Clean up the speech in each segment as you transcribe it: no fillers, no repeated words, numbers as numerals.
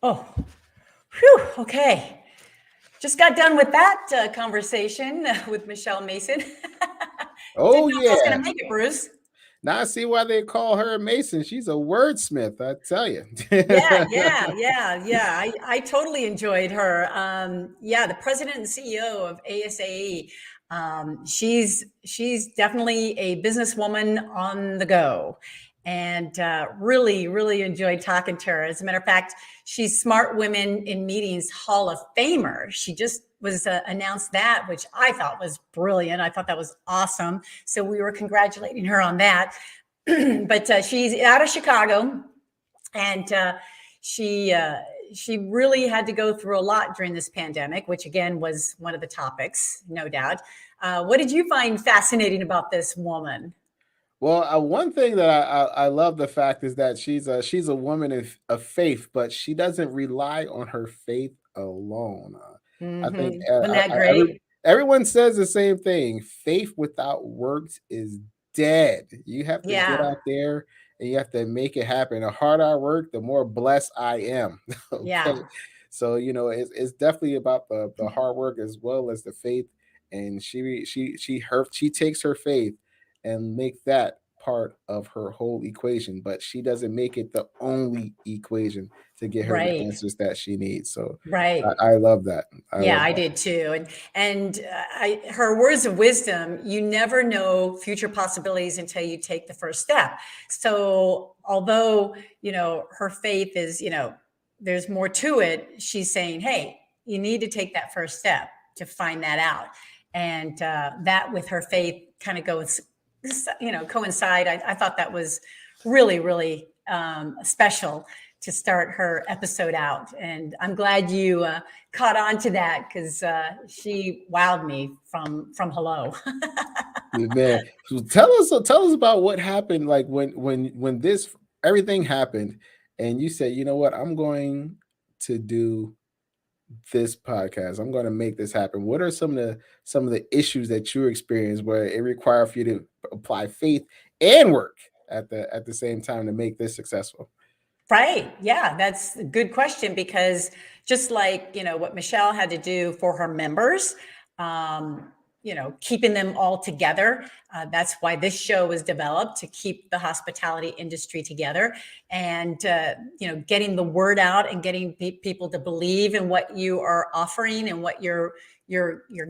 Oh, whew, okay. Just got done with that conversation with Michelle Mason. Didn't Oh know if I was yeah. going to make it, Bruce. Now I see why they call her Mason. She's a wordsmith, I tell you. Yeah. I totally enjoyed her. Yeah, the president and CEO of ASAE. She's definitely a businesswoman on the go, and really enjoyed talking to her. As a matter of fact, she's Smart Women in Meetings Hall of Famer. She just was announced that, which I thought was brilliant. I thought that was awesome. So we were congratulating her on that. But she's out of Chicago, and she uh, she really had to go through a lot during this pandemic, which again was one of the topics, no doubt. What did you find fascinating about this woman? Well, one thing that I love the fact is that she's a woman of faith, but she doesn't rely on her faith alone. I think Wasn't that great? everyone says the same thing. Faith without works is dead. You have to get Yeah, out there and you have to make it happen. The harder I work, the more blessed I am. Okay, yeah. so it's definitely about the hard work as well as the faith, and she takes her faith and make that part of her whole equation, but she doesn't make it the only equation to get her the Right, answers that she needs. So right. I love that. I Yeah, love I that. did too. And her words of wisdom, you never know future possibilities until you take the first step. So although, her faith is, there's more to it, she's saying, hey, you need to take that first step to find that out. And that with her faith kind of goes, coincide. I thought that was really special to start her episode out. And I'm glad you caught on to that because she wowed me from hello. Man, so tell us about what happened, like when this everything happened and you said, you know what, I'm going to do this podcast. I'm going to make this happen. What are some of the issues that you experienced where it required for you to apply faith and work at the same time to make this successful? Right. Yeah, that's a good question because just like, what Michelle had to do for her members, keeping them all together. That's why this show was developed to keep the hospitality industry together and, getting the word out and getting people to believe in what you are offering and what you're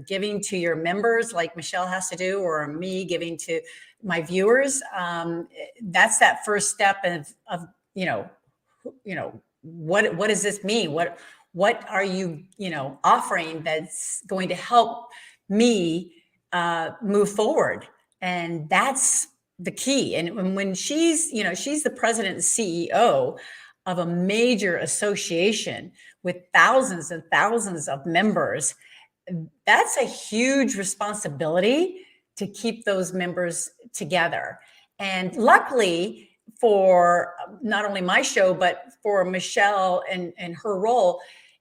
giving to your members, like Michelle has to do, or me giving to my viewers. That's that first step of you know what does this mean? What are you offering that's going to help me move forward? And that's the key. And when she's the president and CEO of a major association with thousands and thousands of members, that's a huge responsibility to keep those members together. And luckily for not only my show, but for Michelle and her role,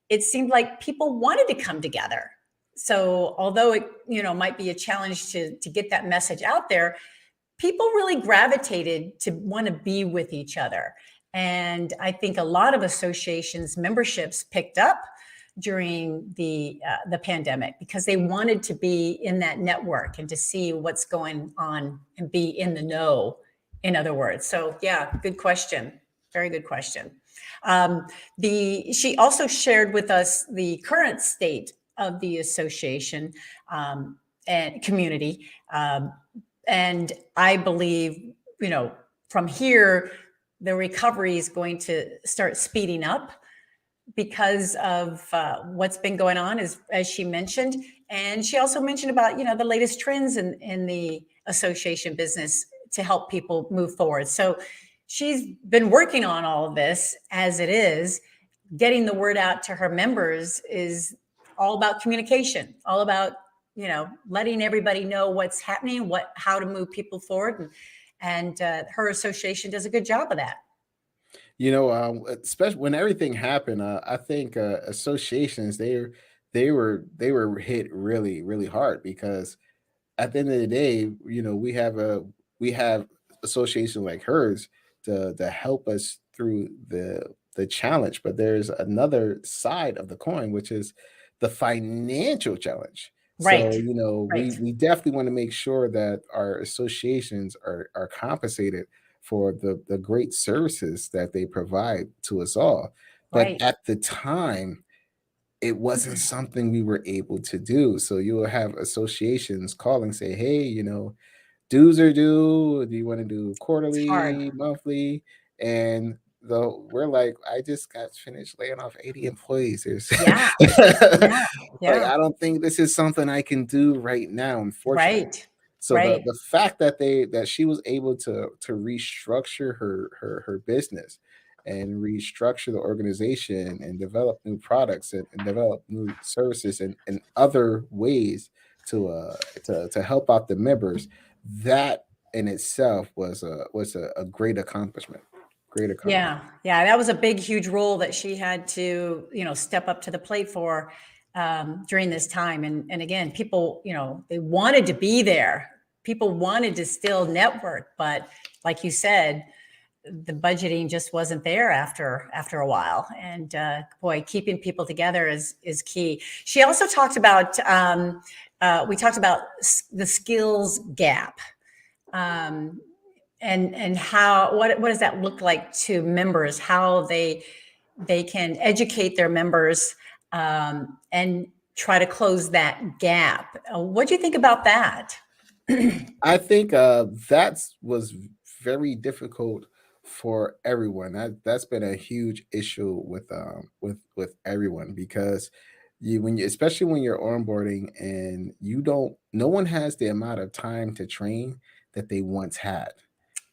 it seemed like people wanted to come together. So although it might be a challenge to get that message out there, people really gravitated to want to be with each other. And I think a lot of associations memberships picked up during the pandemic because they wanted to be in that network and to see what's going on and be in the know, in other words. So yeah, good question, very good question. The She also shared with us the current state of the association and community. And I believe, from here, the recovery is going to start speeding up because of what's been going on, as she mentioned. And she also mentioned about, the latest trends in the association business to help people move forward. So she's been working on all of this as it is. Getting the word out to her members is all about communication, all about, letting everybody know what's happening, how to move people forward. And her association does a good job of that. Especially when everything happened, I think associations they were hit really really hard because at the end of the day, we have association like hers to help us through challenge, but there's another side of the coin, which is the financial challenge. So, Right. Right. we definitely want to make sure that our associations are compensated for the great services that they provide to us all. But Right. at the time, it wasn't something we were able to do. So you will have associations calling, say, hey, dues are due. Do you want to do It's hard. quarterly, monthly? And we're like, I just got finished laying off 80 employees. There's Yeah. Yeah. like, Yeah. I don't think this is something I can do right now, unfortunately. Right. So Right. the fact that she was able to restructure her business and restructure the organization and develop new products and develop new services and other ways to help out the members, that in itself was a great accomplishment. Great accomplishment. Yeah, yeah, that was a big, huge role that she had to, step up to the plate for during this time. And again, people, they wanted to be there. People wanted to still network, but like you said, the budgeting just wasn't there after a while. And boy, keeping people together is key. She also talked about we talked about the skills gap. Um, and how what does that look like to members, how they can educate their members and try to close that gap. What do you think about that? I think that was very difficult for everyone. That's been a huge issue with everyone, because especially when you're onboarding and no one has the amount of time to train that they once had,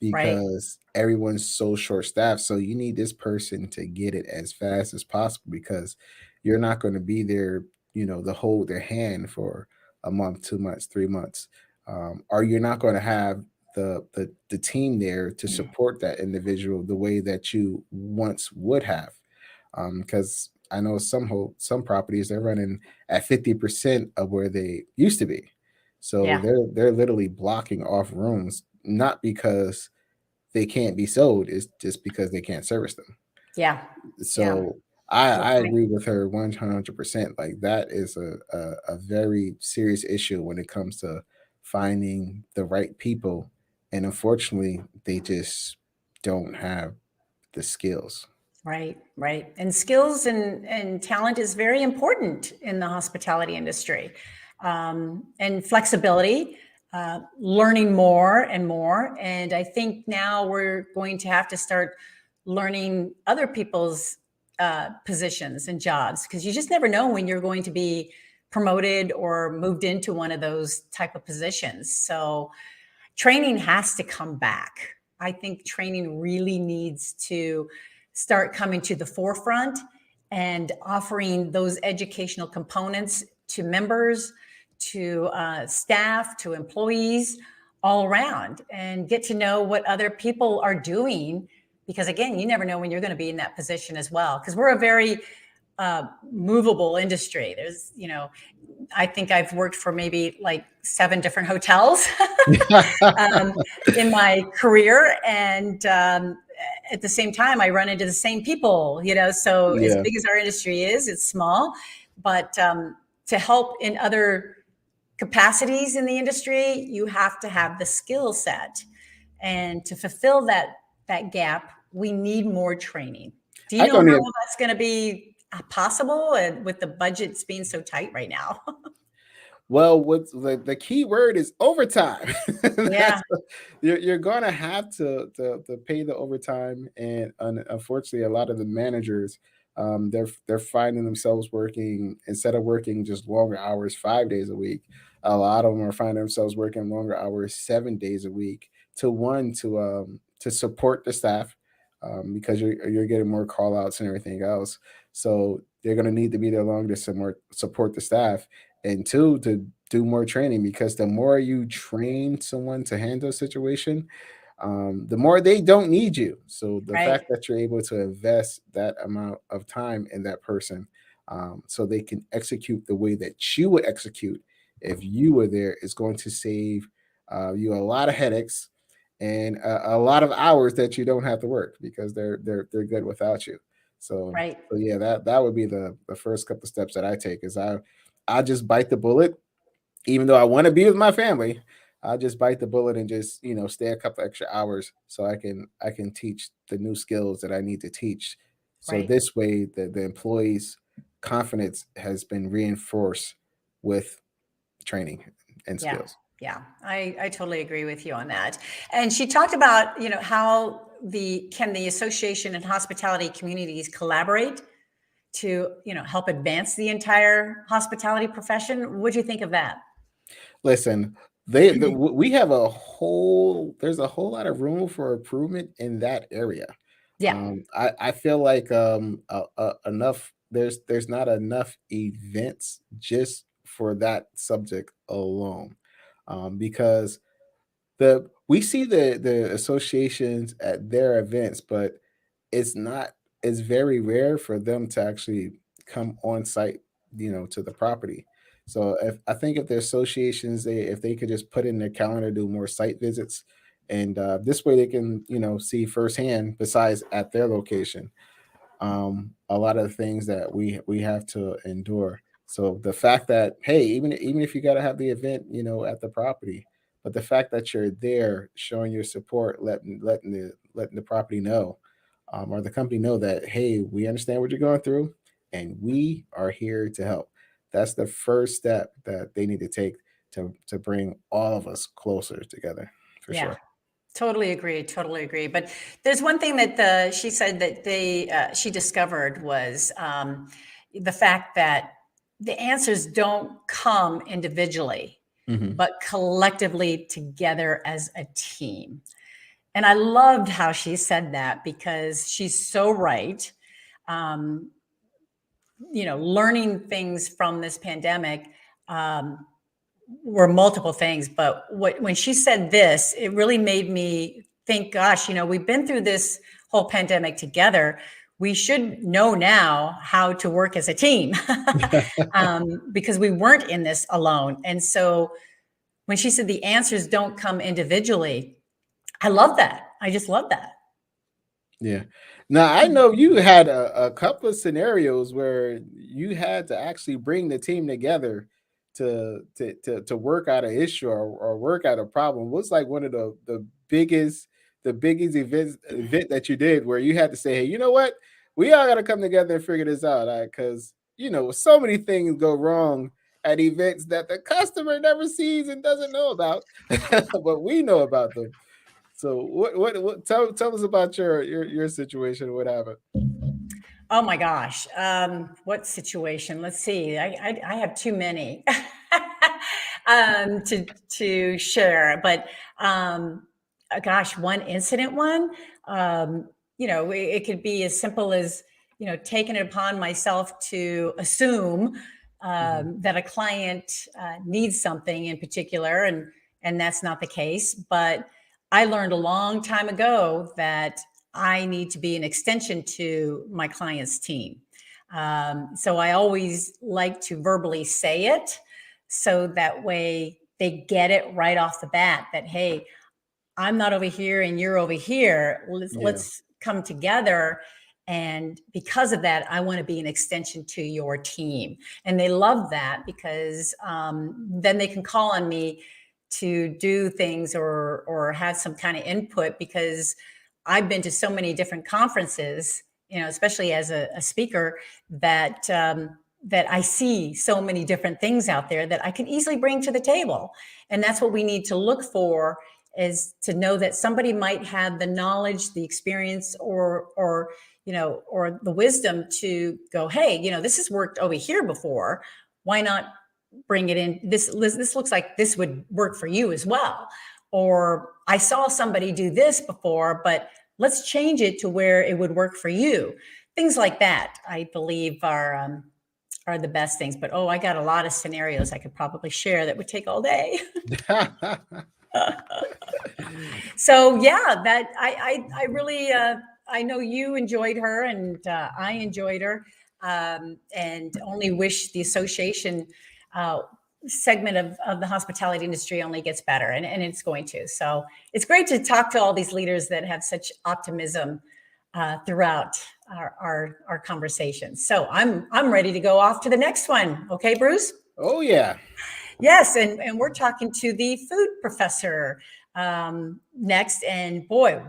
Right. because everyone's so short staffed. So you need this person to get it as fast as possible, because you're not going to be there, to hold their hand for a month, 2 months, 3 months, or you're not going to have the team there to support that individual the way that you once would have. Because I know some properties, they're running at 50% of where they used to be, so Yeah. they're literally blocking off rooms, not because they can't be sold, it's just because they can't service them. Yeah. Yeah. So I Good point. agree with her 100%. Like, that is a very serious issue when it comes to finding the right people. And unfortunately, they just don't have the skills. Right, right. And skills and talent is very important in the hospitality industry. And flexibility, learning more and more. And I think now we're going to have to start learning other people's positions and jobs, because you just never know when you're going to be promoted or moved into one of those type of positions. So training has to come back. I think training really needs to start coming to the forefront and offering those educational components to members, to staff, to employees all around, and get to know what other people are doing. Because again, you never know when you're going to be in that position as well. Because we're a very movable industry. There's, I think I've worked for maybe like 7 different hotels um, in my career. And at the same time, I run into the same people, so as Yeah. big as our industry is, it's small, but to help in other capacities in the industry, you have to have the skill set. And to fulfill that gap, we need more training. Do you I know don't how even that's going to be possible and with the budgets being so tight right now? Well, what's the key word is overtime. Yeah, You're gonna have to pay the overtime, and unfortunately, a lot of the managers, they're finding themselves working, instead of working just longer hours 5 days a week. A lot of them are finding themselves working longer hours 7 days a week, to support the staff, because you're getting more call outs and everything else. So they're gonna need to be there longer to support the staff, and two, to do more training, because the more you train someone to handle a situation, the more they don't need you. So the right, fact that you're able to invest that amount of time in that person, so they can execute the way that you would execute if you were there, is going to save you a lot of headaches and a lot of hours that you don't have to work, because they're good without you. So, Right. so yeah, that would be the first couple of steps that I take is I just bite the bullet, even though I want to be with my family. I'll just bite the bullet and just, stay a couple extra hours so I can teach the new skills that I need to teach. So Right. this way the employees' confidence has been reinforced with training and Yeah. skills. Yeah. I totally agree with you on that. And she talked about, how the association and hospitality communities collaborate to, help advance the entire hospitality profession. What do you think of that? Listen, we have there's a whole lot of room for improvement in that area. Yeah. I feel like enough there's not enough events just for that subject alone, because we see the associations at their events, but it's not it's very rare for them to actually come on site, to the property. So if the associations, if they could just put in their calendar, do more site visits, and this way they can, see firsthand, besides at their location, a lot of the things that we have to endure. So the fact that, hey, even if you got to have the event, at the property, but the fact that you're there, showing your support, letting the property know, or the company know that, hey, we understand what you're going through, and we are here to help. That's the first step that they need to take to bring all of us closer together, for Yeah. sure. Totally agree. Totally agree. But there's one thing that she said that she discovered was the fact that the answers don't come individually, Hmm. but collectively together as a team. And I loved how she said that because she's so right. Um, Learning things from this pandemic um, were multiple things, but when she said this, it really made me think, gosh, we've been through this whole pandemic together. We should know now how to work as a team because we weren't in this alone. And so when she said the answers don't come individually, I love that. I just love that. Yeah. Now I know you had a couple of scenarios where you had to actually bring the team together to work out an issue, or work out a problem. What's like one of the biggest event that you did where you had to say, hey, you know what? We all gotta come together and figure this out. Because so many things go wrong at events that the customer never sees and doesn't know about, but we know about them. So what tell us about your situation. What happened? Oh my gosh. What situation? Let's see. I have too many to share, but gosh, one incident one. It could be as simple as taking it upon myself to assume Mhm. that a client needs something in particular, and that's not the case. But I learned a long time ago that I need to be an extension to my client's team. So I always like to verbally say it so that way they get it right off the bat that, hey, I'm not over here and you're over here. Yeah. Let's come together. And because of that, I want to be an extension to your team. And they love that because then they can call on me to do things or have some kind of input because I've been to so many different conferences, especially as a speaker, that I see so many different things out there that I can easily bring to the table. And that's what we need to look for, is to know that somebody might have the knowledge, the experience, or the wisdom to go, hey, this has worked over here before. Why not bring it in? This looks like this would work for you as well. Or I saw somebody do this before, but let's change it to where it would work for you. Things like that, I believe, are the best things. But I got a lot of scenarios I could probably share that would take all day. So yeah, that I really I know you enjoyed her, and I enjoyed her, and only wish the association uh, segment of the hospitality industry only gets better, and it's going to. So it's great to talk to all these leaders that have such optimism throughout our conversation. So I'm ready to go off to the next one. Okay, Bruce? Oh, yeah. Yes, and we're talking to the food professor next. And boy,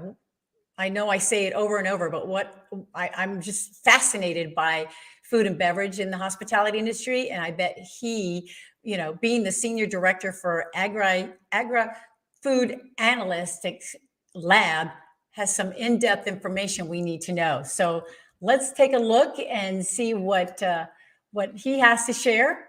I know I say it over and over, but I'm just fascinated by food and beverage in the hospitality industry. And I bet he, being the senior director for Agra Food Analytics Lab, has some in-depth information we need to know. So let's take a look and see what he has to share.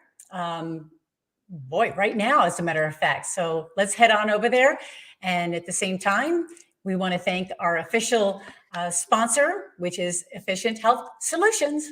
Right now, as a matter of fact. So let's head on over there. And at the same time, we want to thank our official sponsor, which is Efficient Health Solutions.